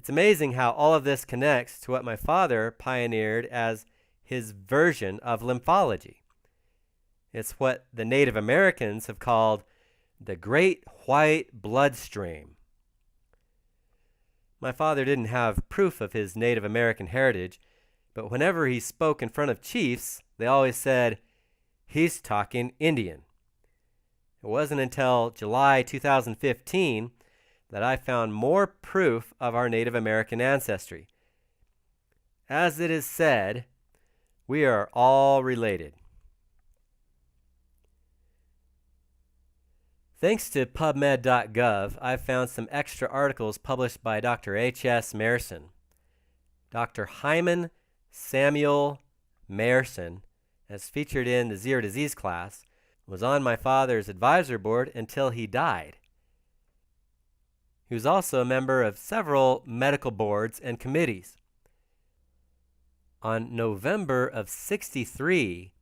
It's amazing how all of this connects to what my father pioneered as his version of lymphology. It's what the Native Americans have called the Great White Bloodstream. My father didn't have proof of his Native American heritage, but whenever he spoke in front of chiefs, they always said, "He's talking Indian." It wasn't until July 2015 that I found more proof of our Native American ancestry. As it is said, we are all related. Thanks to PubMed.gov, I've found some extra articles published by Dr. H.S. Mayerson. Dr. Hymen Samuel Mayerson, as featured in the Zero Disease class, was on my father's advisor board until he died. He was also a member of several medical boards and committees. On November of '63,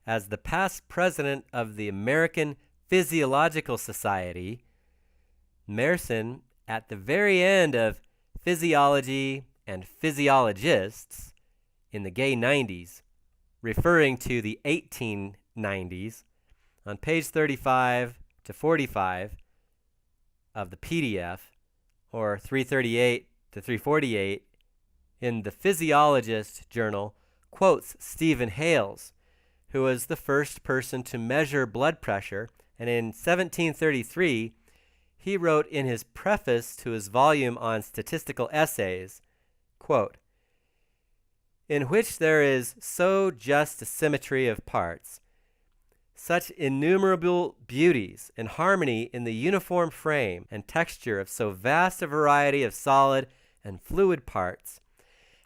as the past president of the American Physiological Society, Mayerson, at the very end of Physiology and Physiologists in the gay 90s, referring to the 1890s, on page 35 to 45 of the PDF, or 338 to 348 in the Physiologist journal, quotes Stephen Hales, who was the first person to measure blood pressure, and in 1733 he wrote in his preface to his volume on statistical essays, quote, "In which there is so just a symmetry of parts, such innumerable beauties and harmony in the uniform frame and texture of so vast a variety of solid and fluid parts,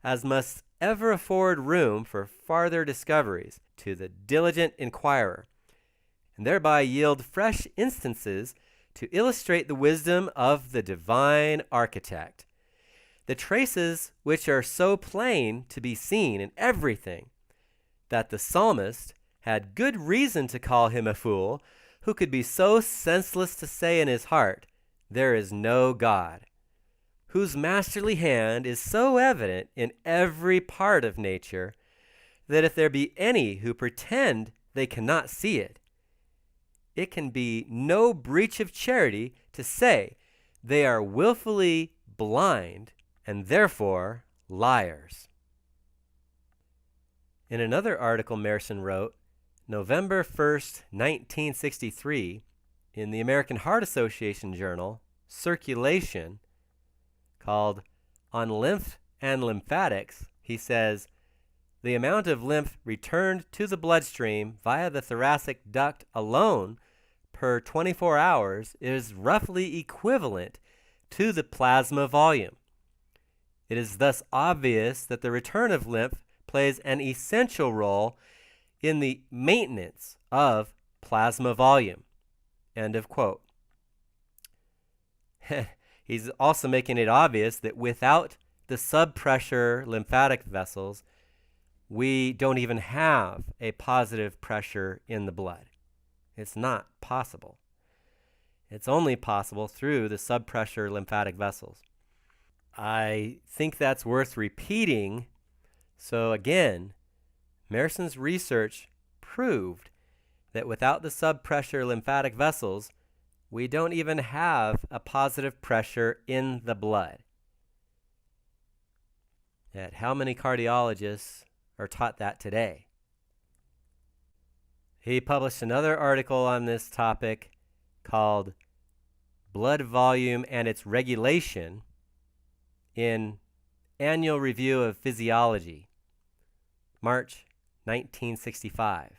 as must ever afford room for farther discoveries to the diligent inquirer, and thereby yield fresh instances to illustrate the wisdom of the divine architect. The traces which are so plain to be seen in everything, that the psalmist had good reason to call him a fool, who could be so senseless to say in his heart, 'There is no God,' whose masterly hand is so evident in every part of nature, that if there be any who pretend they cannot see it, it can be no breach of charity to say they are willfully blind and therefore liars." In another article Mayerson wrote, November 1st, 1963, in the American Heart Association journal, Circulation, called On Lymph and Lymphatics, he says, "The amount of lymph returned to the bloodstream via the thoracic duct alone per 24 hours is roughly equivalent to the plasma volume. It is thus obvious that the return of lymph plays an essential role in the maintenance of plasma volume." End of quote. He's also making it obvious that without the subpressure lymphatic vessels, we don't even have a positive pressure in the blood. It's not possible. It's only possible through the subpressure lymphatic vessels. I think that's worth repeating. So again, Mayerson's research proved that without the subpressure lymphatic vessels, we don't even have a positive pressure in the blood. Yet how many cardiologists are taught that today? He published another article on this topic called Blood Volume and Its Regulation in Annual Review of Physiology, March 1965.